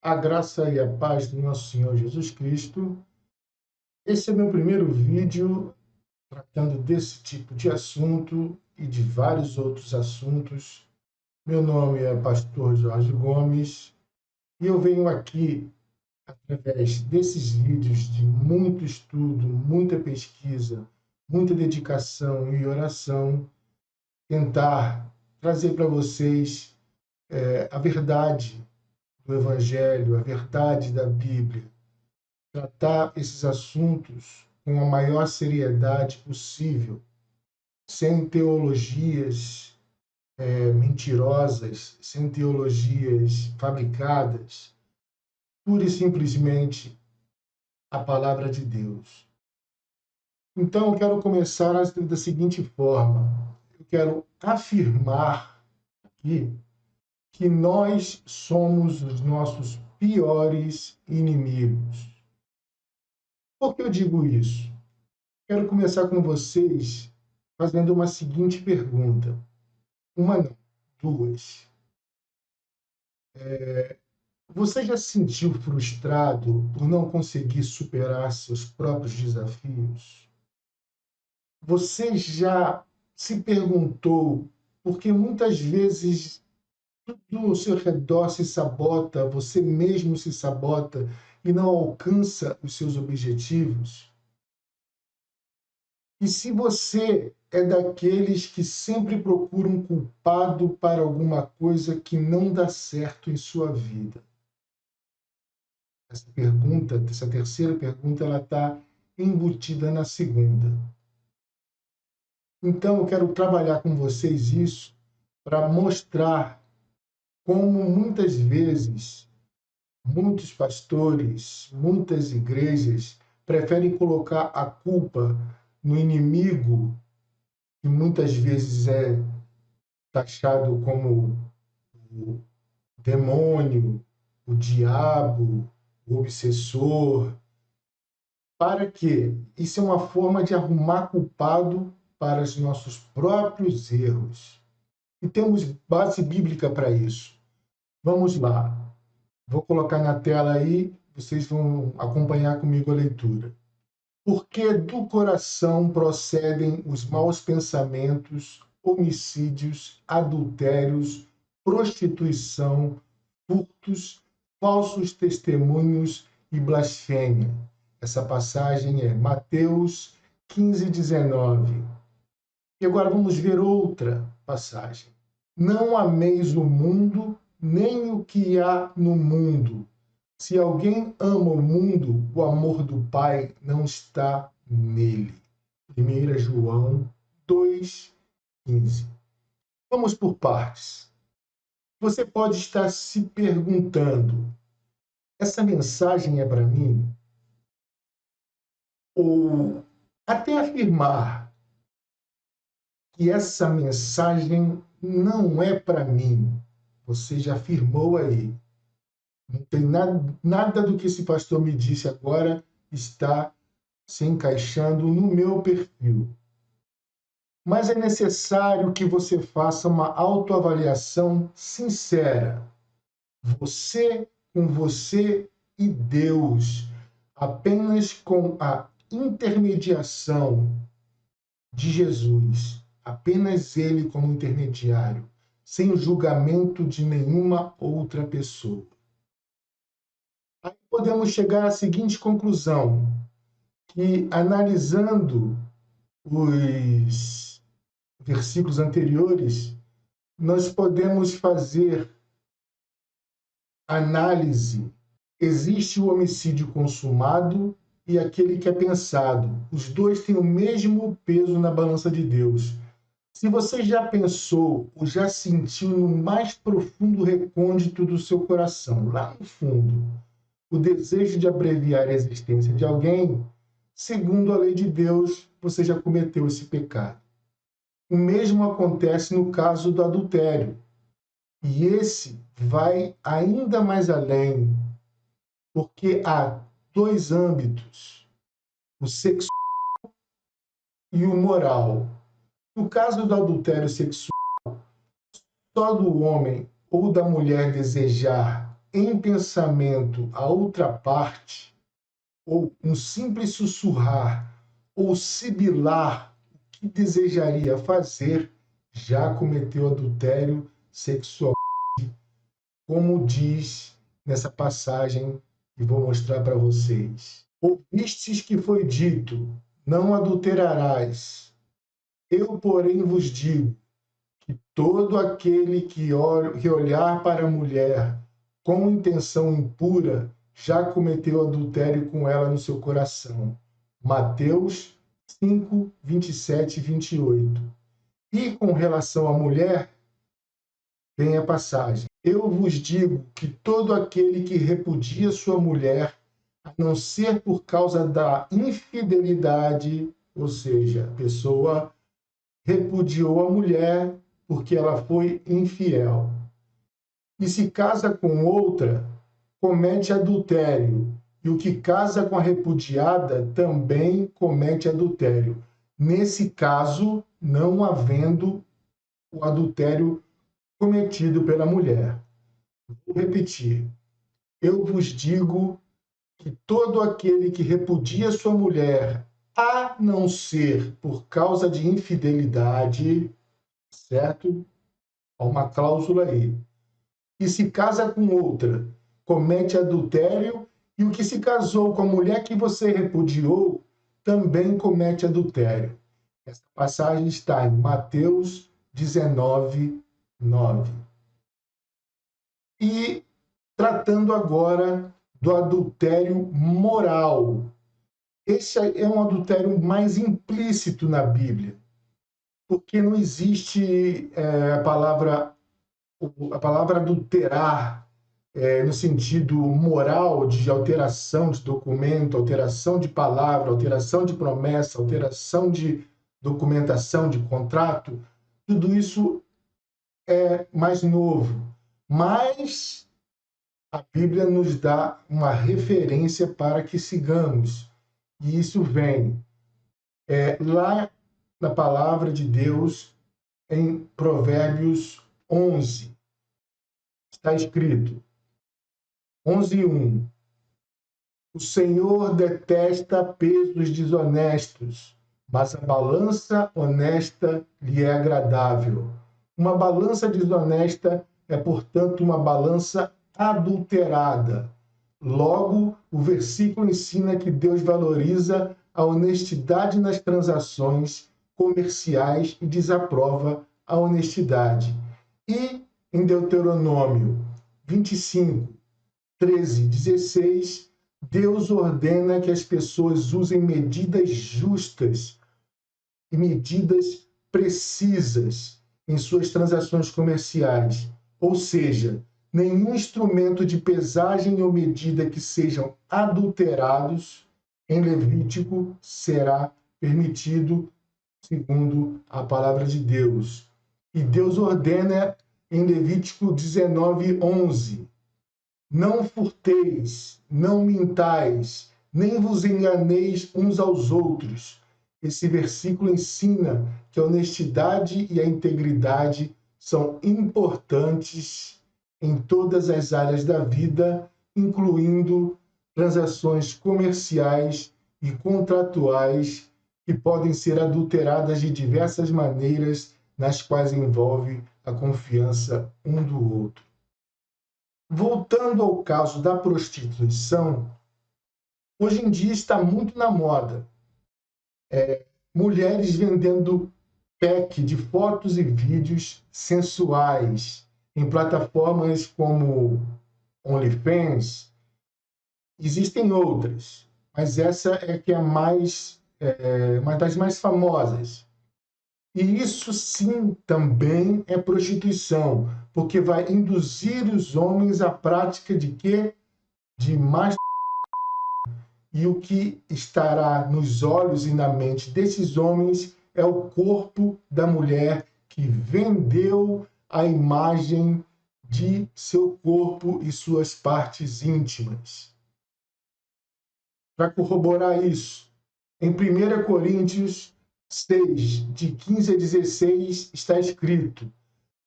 A graça e a paz do nosso Senhor Jesus Cristo. Esse é meu primeiro vídeo tratando desse tipo de assunto e de vários outros assuntos. Meu nome é Pastor Jorge Gomes e eu venho aqui, através desses vídeos de muito estudo, muita pesquisa, muita dedicação e oração, tentar trazer para vocês a verdade do Evangelho, a verdade da Bíblia, tratar esses assuntos com a maior seriedade possível, sem teologias mentirosas, sem teologias fabricadas, pura e simplesmente a palavra de Deus. Então, eu quero começar da seguinte forma: eu quero afirmar aqui que nós somos os nossos piores inimigos. Por que eu digo isso? Quero começar com vocês fazendo uma seguinte pergunta. Uma não, duas. Você já se sentiu frustrado por não conseguir superar seus próprios desafios? Você já se perguntou por que muitas vezes tudo ao seu redor se sabota, você mesmo se sabota e não alcança os seus objetivos? E se você é daqueles que sempre procuram um culpado para alguma coisa que não dá certo em sua vida? Essa terceira pergunta, ela está embutida na segunda. Então, eu quero trabalhar com vocês isso para mostrar como muitas vezes muitos pastores, muitas igrejas preferem colocar a culpa no inimigo, que muitas vezes é taxado como o demônio, o diabo, o obsessor. Para quê? Isso é uma forma de arrumar culpado para os nossos próprios erros. E temos base bíblica para isso. Vamos lá. Vou colocar na tela aí, vocês vão acompanhar comigo a leitura. Porque do coração procedem os maus pensamentos, homicídios, adultérios, prostituição, furtos, falsos testemunhos e blasfêmia. Essa passagem é Mateus 15:19. E agora vamos ver outra passagem. Não ameis o mundo, nem o que há no mundo. Se alguém ama o mundo, o amor do Pai não está nele. 1 João 2:15. Vamos por partes. Você pode estar se perguntando: essa mensagem é para mim? Ou até afirmar que essa mensagem não é para mim. Você já afirmou aí. Não tem nada do que esse pastor me disse agora está se encaixando no meu perfil. Mas é necessário que você faça uma autoavaliação sincera. Você com você e Deus, apenas com a intermediação de Jesus, apenas Ele como intermediário, sem o julgamento de nenhuma outra pessoa. Aí podemos chegar à seguinte conclusão, que analisando os versículos anteriores, nós podemos fazer análise. Existe o homicídio consumado e aquele que é pensado. Os dois têm o mesmo peso na balança de Deus. Se você já pensou ou já sentiu no mais profundo recôndito do seu coração, lá no fundo, o desejo de abreviar a existência de alguém, segundo a lei de Deus, você já cometeu esse pecado. O mesmo acontece no caso do adultério. E esse vai ainda mais além, porque há dois âmbitos, o sexual e o moral. No caso do adultério sexual, só do homem ou da mulher desejar em pensamento a outra parte, ou um simples sussurrar, ou sibilar o que desejaria fazer, já cometeu adultério sexual, como diz nessa passagem que vou mostrar para vocês. Ouvistes que foi dito, não adulterarás. Eu, porém, vos digo que todo aquele que olhar para a mulher com intenção impura já cometeu adultério com ela no seu coração. Mateus 5, 27 e 28. E com relação à mulher, vem a passagem. Eu vos digo que todo aquele que repudia sua mulher, a não ser por causa da infidelidade, ou seja, a pessoa repudiou a mulher porque ela foi infiel, e se casa com outra, comete adultério. E o que casa com a repudiada também comete adultério. Nesse caso, não havendo o adultério cometido pela mulher. Vou repetir. Eu vos digo que todo aquele que repudia sua mulher, a não ser por causa de infidelidade, certo? Há uma cláusula aí. E se casa com outra, comete adultério, e o que se casou com a mulher que você repudiou também comete adultério. Essa passagem está em Mateus 19, 9. E tratando agora do adultério moral. Esse é um adultério mais implícito na Bíblia, porque não existe a palavra adulterar no sentido moral de alteração de documento, alteração de palavra, alteração de promessa, alteração de documentação, de contrato. Tudo isso é mais novo, mas a Bíblia nos dá uma referência para que sigamos. E isso vem lá na palavra de Deus, em Provérbios 11. Está escrito, 11:1. O Senhor detesta pesos desonestos, mas a balança honesta lhe é agradável. Uma balança desonesta é, portanto, uma balança adulterada. Logo, o versículo ensina que Deus valoriza a honestidade nas transações comerciais e desaprova a honestidade. E em Deuteronômio 25, 13, 16, Deus ordena que as pessoas usem medidas justas e medidas precisas em suas transações comerciais. Ou seja, nenhum instrumento de pesagem ou medida que sejam adulterados em Levítico será permitido, segundo a palavra de Deus. E Deus ordena em Levítico 19:11, não furteis, não mintais, nem vos enganeis uns aos outros. Esse versículo ensina que a honestidade e a integridade são importantes em todas as áreas da vida, incluindo transações comerciais e contratuais que podem ser adulteradas de diversas maneiras, nas quais envolve a confiança um do outro. Voltando ao caso da prostituição, hoje em dia está muito na moda. Mulheres vendendo pack de fotos e vídeos sensuais em plataformas como OnlyFans. Existem outras, mas essa é que é uma das mais famosas. E isso sim também é prostituição, porque vai induzir os homens à prática de quê? De mais. E o que estará nos olhos e na mente desses homens é o corpo da mulher que vendeu a imagem de seu corpo e suas partes íntimas. Para corroborar isso, em 1 Coríntios 6, de 15 a 16, está escrito: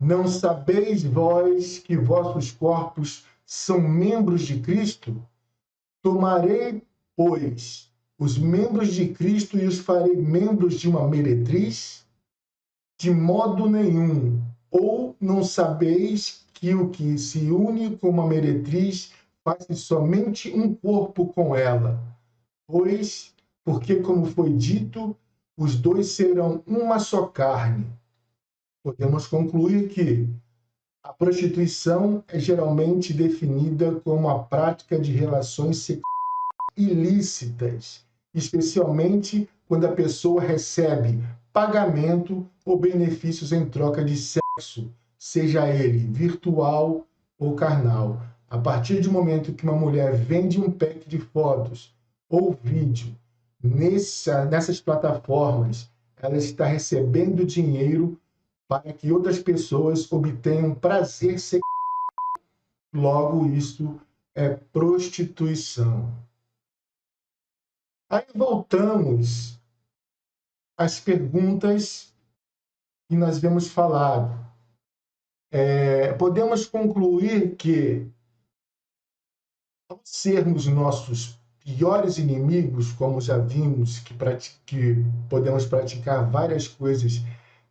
não sabeis vós que vossos corpos são membros de Cristo? Tomarei, pois, os membros de Cristo e os farei membros de uma meretriz? De modo nenhum. Ou não sabeis que o que se une com uma meretriz faz somente um corpo com ela? Pois, porque, como foi dito, os dois serão uma só carne. Podemos concluir que a prostituição é geralmente definida como a prática de relações sexuais ilícitas, especialmente quando a pessoa recebe pagamento ou benefícios em troca de sexo, seja ele virtual ou carnal. A partir do momento que uma mulher vende um pack de fotos ou vídeo nessas plataformas, ela está recebendo dinheiro para que outras pessoas obtenham prazer sexual. Logo, isso é prostituição. Aí voltamos às perguntas que nós vemos falado. Podemos concluir que, ao sermos nossos piores inimigos, como já vimos, que podemos praticar várias coisas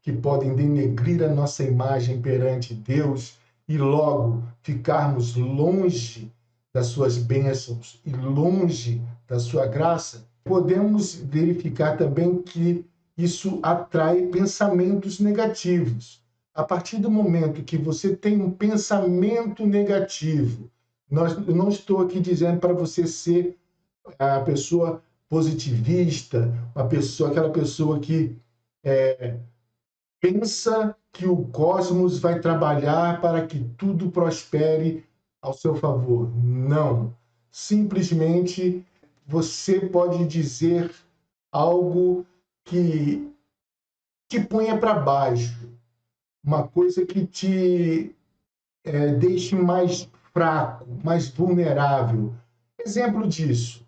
que podem denegrir a nossa imagem perante Deus e logo ficarmos longe das suas bênçãos e longe da sua graça, podemos verificar também que isso atrai pensamentos negativos. A partir do momento que você tem um pensamento negativo, eu não estou aqui dizendo para você ser a pessoa positivista, aquela pessoa que pensa que o cosmos vai trabalhar para que tudo prospere ao seu favor. Não. Simplesmente você pode dizer algo que te ponha para baixo, uma coisa que te deixe mais fraco, mais vulnerável. Exemplo disso,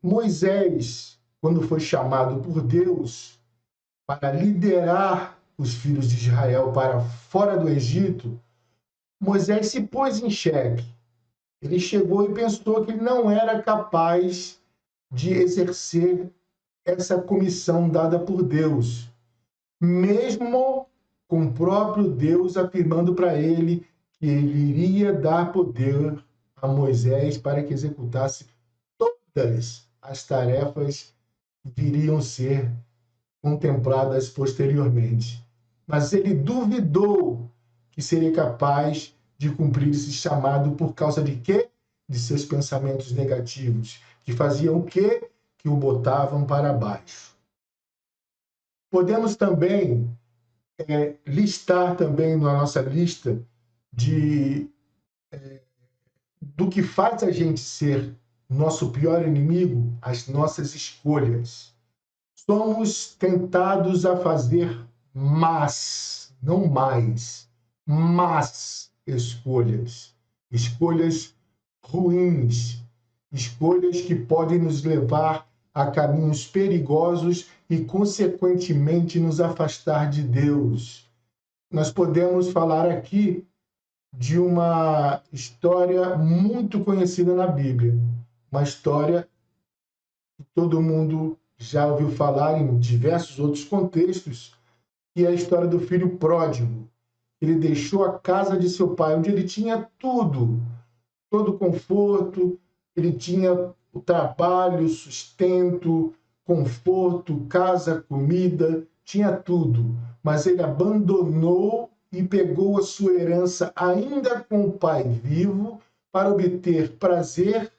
Moisés, quando foi chamado por Deus para liderar os filhos de Israel para fora do Egito, Moisés se pôs em xeque. Ele chegou e pensou que ele não era capaz de exercer essa comissão dada por Deus, mesmo com o próprio Deus afirmando para ele que ele iria dar poder a Moisés para que executasse todas as tarefas que viriam ser contempladas posteriormente. Mas ele duvidou que seria capaz de cumprir esse chamado por causa de quê? De seus pensamentos negativos, que faziam o quê? Que o botavam para baixo. Podemos também listar também na nossa lista do que faz a gente ser nosso pior inimigo, as nossas escolhas. Somos tentados a fazer não mais, escolhas. Escolhas ruins, escolhas que podem nos levar a caminhos perigosos e, consequentemente, nos afastar de Deus. Nós podemos falar aqui de uma história muito conhecida na Bíblia, uma história que todo mundo já ouviu falar em diversos outros contextos, que é a história do filho pródigo. Ele deixou a casa de seu pai, onde ele tinha tudo, todo o conforto, ele tinha o trabalho, sustento, conforto, casa, comida, tinha tudo. Mas ele abandonou e pegou a sua herança ainda com o pai vivo para obter prazer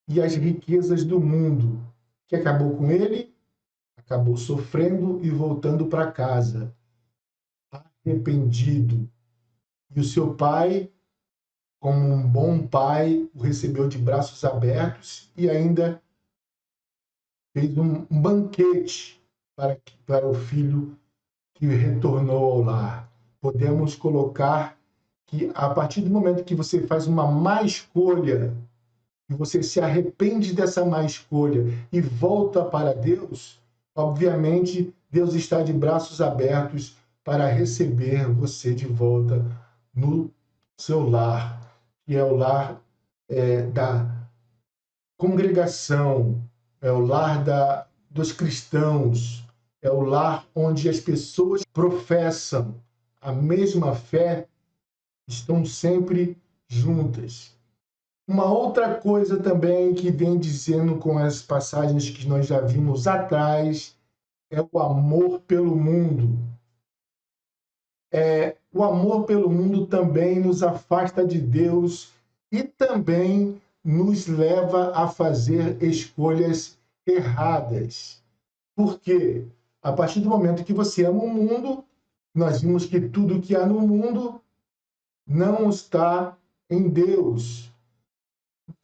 e as riquezas do mundo. O que acabou com ele? Acabou sofrendo e voltando para casa, arrependido. E o seu pai, como um bom pai, o recebeu de braços abertos e ainda fez um banquete para o filho que retornou ao lar. Podemos colocar que, a partir do momento que você faz uma má escolha, e você se arrepende dessa má escolha e volta para Deus, obviamente, Deus está de braços abertos para receber você de volta no seu lar. que é o lar da congregação, é o lar dos cristãos, é o lar onde as pessoas professam a mesma fé, estão sempre juntas. Uma outra coisa também que vem dizendo com as passagens que nós já vimos atrás é o amor pelo mundo. O amor pelo mundo também nos afasta de Deus e também nos leva a fazer escolhas erradas. Por quê? A partir do momento que você ama o mundo, nós vimos que tudo que há no mundo não está em Deus.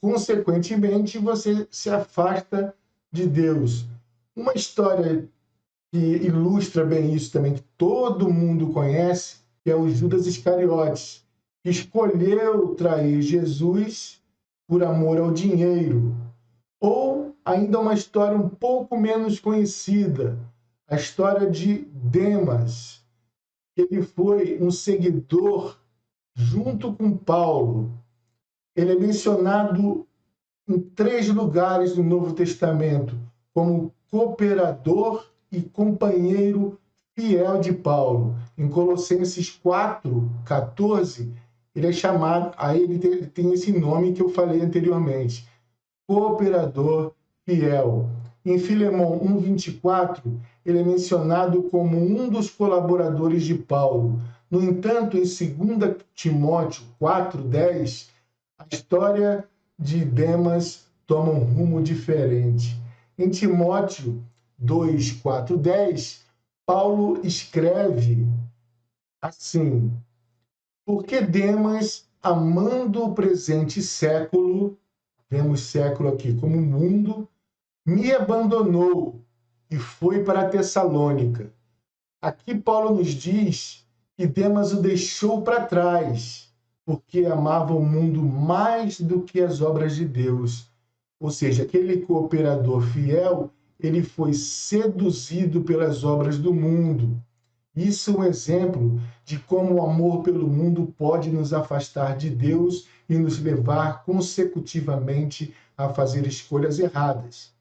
Consequentemente, você se afasta de Deus. Uma história que ilustra bem isso também, que todo mundo conhece, que é o Judas Iscariotes, que escolheu trair Jesus por amor ao dinheiro. Ou ainda uma história um pouco menos conhecida, a história de Demas. Ele foi um seguidor junto com Paulo. Ele é mencionado em 3 lugares do Novo Testamento como cooperador e companheiro fiel de Paulo. Em Colossenses 4:14, ele é chamado, aí ele tem esse nome que eu falei anteriormente, cooperador fiel. Em Filemão 1:24, ele é mencionado como um dos colaboradores de Paulo. No entanto, em 2 Timóteo 4:10, a história de Demas toma um rumo diferente. Em Timóteo 2:4-10, Paulo escreve assim: porque Demas, amando o presente século, vemos século aqui como mundo, me abandonou e foi para Tessalônica. Aqui Paulo nos diz que Demas o deixou para trás, porque amava o mundo mais do que as obras de Deus. Ou seja, aquele cooperador fiel, ele foi seduzido pelas obras do mundo. Isso é um exemplo de como o amor pelo mundo pode nos afastar de Deus e nos levar consecutivamente a fazer escolhas erradas.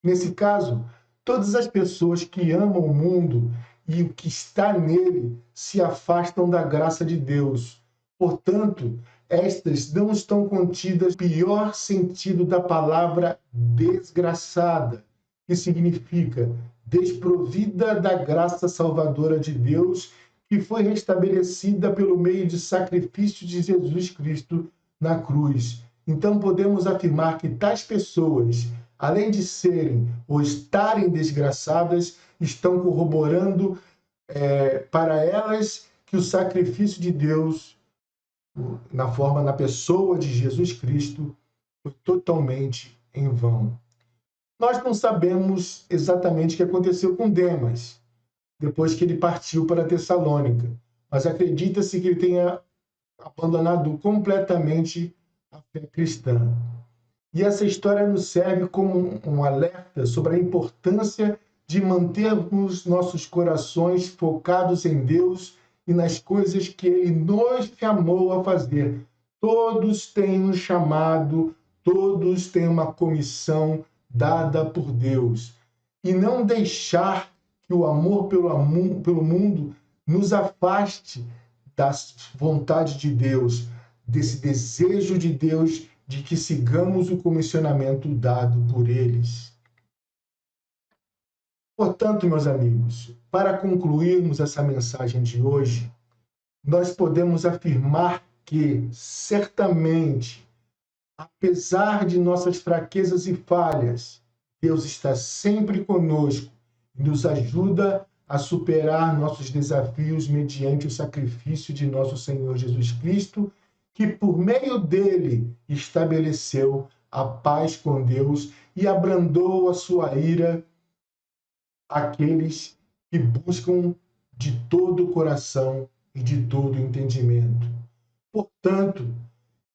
Nesse caso, todas as pessoas que amam o mundo e o que está nele se afastam da graça de Deus. Portanto, estas não estão contidas no pior sentido da palavra desgraçada, que significa desprovida da graça salvadora de Deus, que foi restabelecida pelo meio de sacrifício de Jesus Cristo na cruz. Então podemos afirmar que tais pessoas, além de serem ou estarem desgraçadas, estão corroborando para elas que o sacrifício de Deus, na pessoa de Jesus Cristo, foi totalmente em vão. Nós não sabemos exatamente o que aconteceu com Demas, depois que ele partiu para Tessalônica, mas acredita-se que ele tenha abandonado completamente a fé cristã. E essa história nos serve como um alerta sobre a importância de mantermos nossos corações focados em Deus e nas coisas que Ele nos chamou a fazer. Todos têm um chamado, todos têm uma comissão dada por Deus. E não deixar que o amor pelo mundo nos afaste da vontade de Deus, desse desejo de Deus de que sigamos o comissionamento dado por eles. Portanto, meus amigos, para concluirmos essa mensagem de hoje, nós podemos afirmar que, certamente, apesar de nossas fraquezas e falhas, Deus está sempre conosco e nos ajuda a superar nossos desafios mediante o sacrifício de nosso Senhor Jesus Cristo, que por meio dele estabeleceu a paz com Deus e abrandou a sua ira àqueles que buscam de todo o coração e de todo o entendimento. Portanto,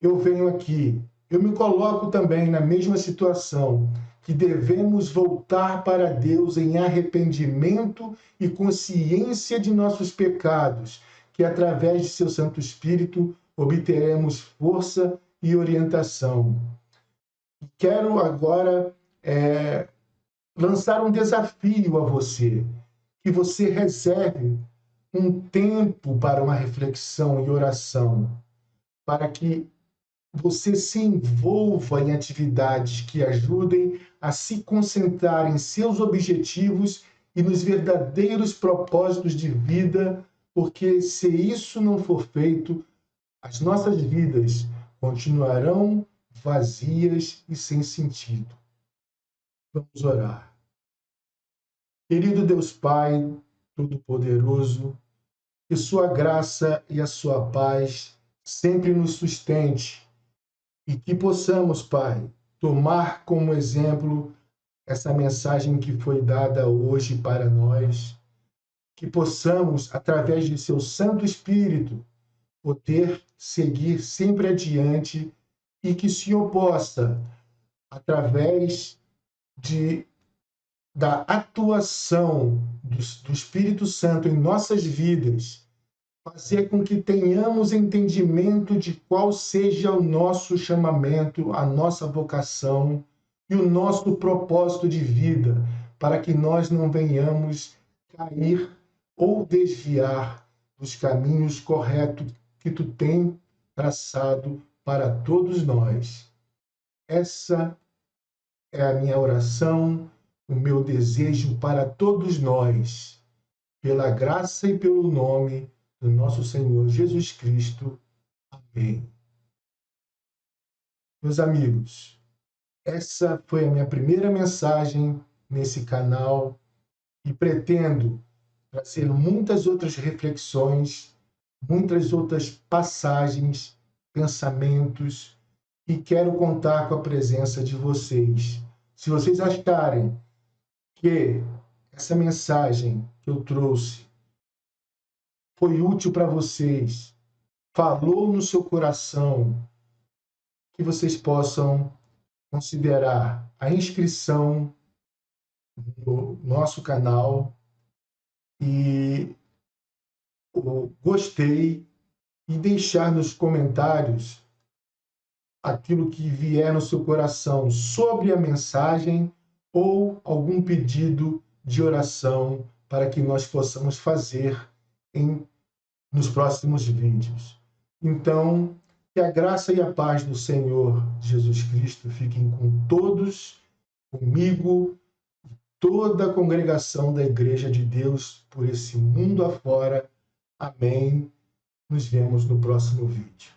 eu venho aqui, eu me coloco também na mesma situação, que devemos voltar para Deus em arrependimento e consciência de nossos pecados, que através de seu Santo Espírito obteremos força e orientação. Quero agora lançar um desafio a você, que você reserve um tempo para uma reflexão e oração, para que você se envolva em atividades que ajudem a se concentrar em seus objetivos e nos verdadeiros propósitos de vida, porque se isso não for feito, as nossas vidas continuarão vazias e sem sentido. Vamos orar. Querido Deus Pai Todo-Poderoso, que sua graça e a sua paz sempre nos sustente e que possamos, Pai, tomar como exemplo essa mensagem que foi dada hoje para nós, que possamos, através de seu Santo Espírito, poder seguir sempre adiante e que o Senhor possa, através da atuação do Espírito Santo em nossas vidas, fazer com que tenhamos entendimento de qual seja o nosso chamamento, a nossa vocação e o nosso propósito de vida, para que nós não venhamos cair ou desviar dos caminhos corretos que tu tem traçado para todos nós. Essa é a minha oração, o meu desejo para todos nós, pela graça e pelo nome do nosso Senhor Jesus Cristo. Amém. Meus amigos, essa foi a minha primeira mensagem nesse canal e pretendo trazer muitas outras reflexões, muitas outras passagens, pensamentos e quero contar com a presença de vocês. Se vocês acharem que essa mensagem que eu trouxe foi útil para vocês, falou no seu coração, que vocês possam considerar a inscrição no nosso canal e o gostei e deixar nos comentários aquilo que vier no seu coração sobre a mensagem ou algum pedido de oração para que nós possamos fazer nos próximos vídeos. Então, que a graça e a paz do Senhor Jesus Cristo fiquem com todos, comigo, toda a congregação da Igreja de Deus por esse mundo afora. Amém. Nos vemos no próximo vídeo.